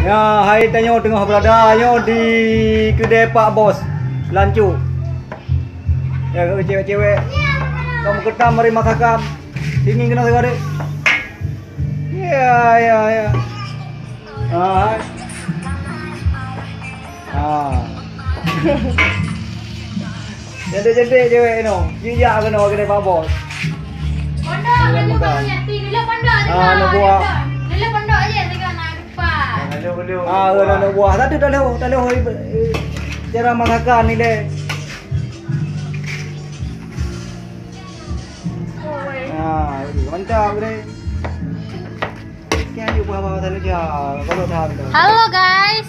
Ya, hari tanya tengah beradanya di kedai Pak Bos Lancu. Ya, cewek-cewek kamu ketam mari masakan. Sini kena segala. Ya. Ah. Jadi cewek no. Jijak kena kedai Pak Bos. Pondok kan juga punya dulu pondok ada. Nak buat. Dulu pondok aja tekan nak depan. Nak buah tadi dah leh cara masakan ni deh. Mantap deh. Sekian juga apa tadi dia kalau tahan. Halo guys.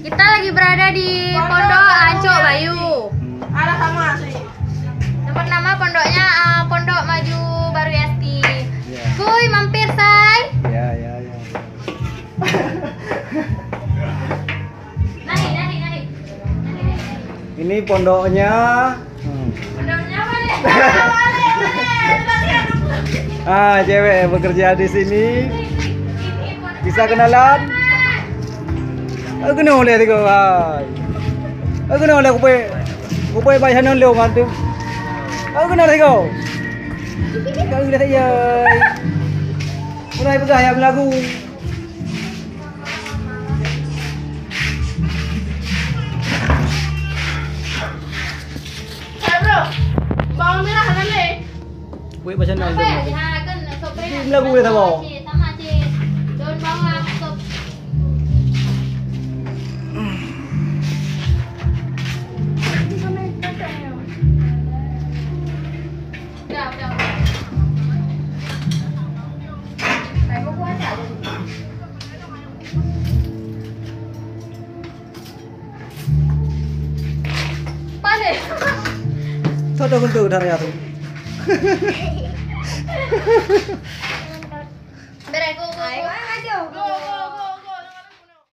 Kita lagi berada di Pondok Ancok Bayu. Ada sama sih. Tempat nama pondoknya Pondok Maju Baru Esti. Ya. Kuy mampir say. Ya. Nari. Ini pondoknya. Pondoknya mana? Cewek bekerja di sini. Bisa kenalan? Aku nak boleh tengok. Aku nak boleh kupai bayar non leo ngantu. Aku nak tengok. Kau lihat saja. Mulai pegah yang lagu. Bro, bawang merah kan le? Kuih macam mana? Apa ya? Kan sopnya. Ini lagu dia sama. Sama cik. Daun bawang sop. Udah. Kayak mau puasa aja. Pandai. Toto untuk dari aku. Bereku. Ayo.